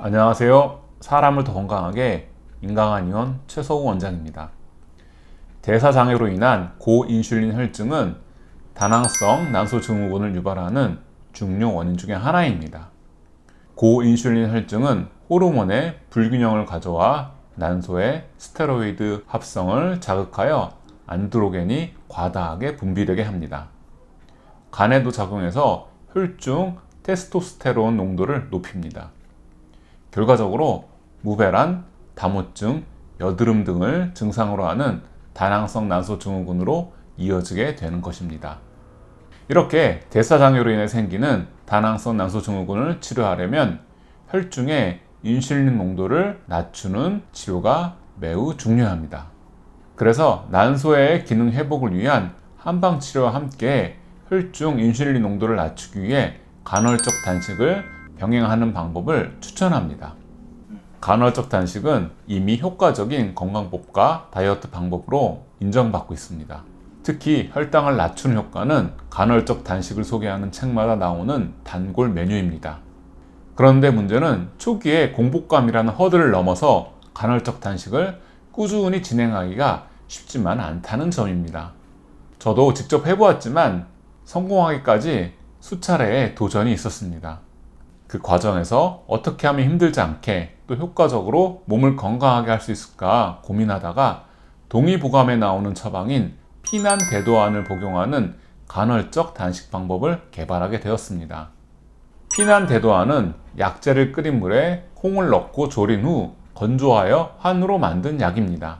안녕하세요. 사람을 더 건강하게 인강한 의원 최서우 원장입니다. 대사장애로 인한 고인슐린 혈증은 다낭성 난소 증후군을 유발하는 중요 원인 중의 하나입니다. 고인슐린 혈증은 호르몬의 불균형을 가져와 난소의 스테로이드 합성을 자극하여 안드로겐이 과다하게 분비되게 합니다. 간에도 작용해서 혈중 테스토스테론 농도를 높입니다. 결과적으로 무배란, 다모증, 여드름 등을 증상으로 하는 다낭성 난소 증후군으로 이어지게 되는 것입니다. 이렇게 대사장애로 인해 생기는 다낭성 난소 증후군을 치료하려면 혈중의 인슐린 농도를 낮추는 치료가 매우 중요합니다. 그래서 난소의 기능 회복을 위한 한방 치료와 함께 혈중 인슐린 농도를 낮추기 위해 간헐적 단식을 병행하는 방법을 추천합니다. 간헐적 단식은 이미 효과적인 건강법과 다이어트 방법으로 인정받고 있습니다. 특히 혈당을 낮추는 효과는 간헐적 단식을 소개하는 책마다 나오는 단골 메뉴입니다. 그런데 문제는 초기에 공복감이라는 허들을 넘어서 간헐적 단식을 꾸준히 진행하기가 쉽지만 않다는 점입니다. 저도 직접 해보았지만 성공하기까지 수차례의 도전이 있었습니다. 그 과정에서 어떻게 하면 힘들지 않게 또 효과적으로 몸을 건강하게 할 수 있을까 고민하다가 동의보감에 나오는 처방인 피난대도안을 복용하는 간헐적 단식 방법을 개발하게 되었습니다. 피난대도안은 약재를 끓인 물에 콩을 넣고 졸인 후 건조하여 환으로 만든 약입니다.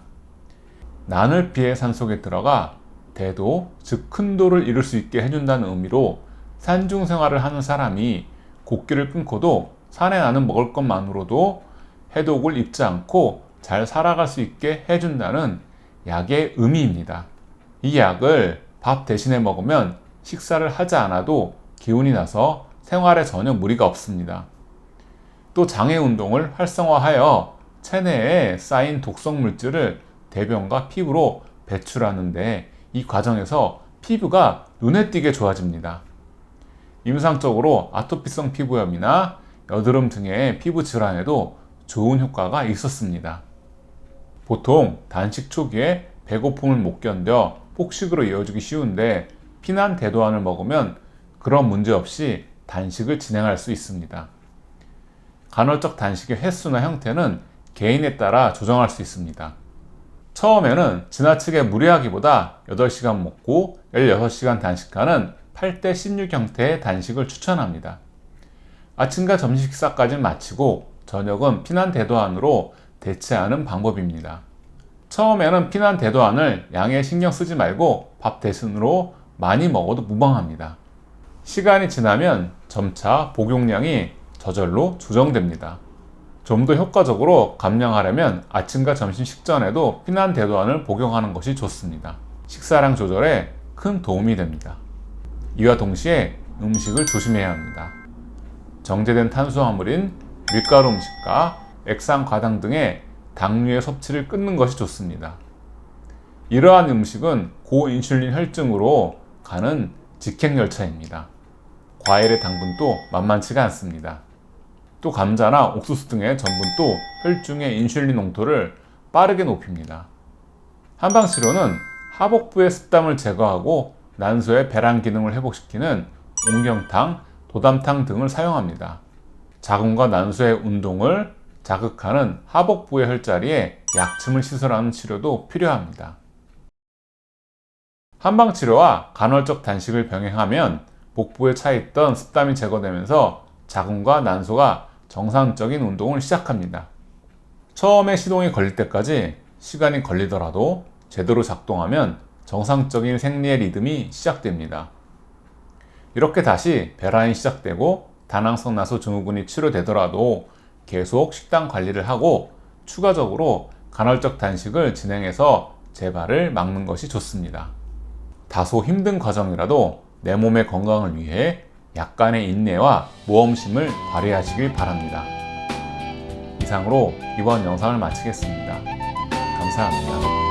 난을 피해 산속에 들어가 대도, 즉 큰도를 이룰 수 있게 해준다는 의미로 산중 생활을 하는 사람이 곡기를 끊고도 산에 나는 먹을 것만으로도 해독을 입지 않고 잘 살아갈 수 있게 해준다는 약의 의미입니다. 이 약을 밥 대신에 먹으면 식사를 하지 않아도 기운이 나서 생활에 전혀 무리가 없습니다. 또 장애 운동을 활성화하여 체내에 쌓인 독성 물질을 대변과 피부로 배출하는데 이 과정에서 피부가 눈에 띄게 좋아집니다. 임상적으로 아토피성 피부염이나 여드름 등의 피부 질환에도 좋은 효과가 있었습니다. 보통 단식 초기에 배고픔을 못 견뎌 폭식으로 이어지기 쉬운데 피난대도안을 먹으면 그런 문제 없이 단식을 진행할 수 있습니다. 간헐적 단식의 횟수나 형태는 개인에 따라 조정할 수 있습니다. 처음에는 지나치게 무리하기보다 8시간 먹고 16시간 단식하는 8대16 형태의 단식을 추천합니다. 아침과 점심 식사까지는 마치고 저녁은 피난대도안으로 대체하는 방법입니다. 처음에는 피난대도안을 양에 신경 쓰지 말고 밥 대신으로 많이 먹어도 무방합니다. 시간이 지나면 점차 복용량이 저절로 조정됩니다. 좀 더 효과적으로 감량하려면 아침과 점심 식전에도 피난대도안을 복용하는 것이 좋습니다. 식사량 조절에 큰 도움이 됩니다. 이와 동시에 음식을 조심해야 합니다. 정제된 탄수화물인 밀가루 음식과 액상 과당 등의 당류의 섭취를 끊는 것이 좋습니다. 이러한 음식은 고인슐린 혈증으로 가는 직행열차입니다. 과일의 당분도 만만치가 않습니다. 또 감자나 옥수수 등의 전분도 혈중의 인슐린 농도를 빠르게 높입니다. 한방치료는 하복부의 습담을 제거하고 난소의 배란 기능을 회복시키는 옹경탕, 도담탕 등을 사용합니다. 자궁과 난소의 운동을 자극하는 하복부의 혈자리에 약침을 시술하는 치료도 필요합니다. 한방치료와 간헐적 단식을 병행하면 복부에 차있던 습담이 제거되면서 자궁과 난소가 정상적인 운동을 시작합니다. 처음에 시동이 걸릴 때까지 시간이 걸리더라도 제대로 작동하면 정상적인 생리의 리듬이 시작됩니다. 이렇게 다시 배란이 시작되고 다낭성 난소 증후군이 치료되더라도 계속 식단 관리를 하고 추가적으로 간헐적 단식을 진행해서 재발을 막는 것이 좋습니다. 다소 힘든 과정이라도 내 몸의 건강을 위해 약간의 인내와 모험심을 발휘하시길 바랍니다. 이상으로 이번 영상을 마치겠습니다. 감사합니다.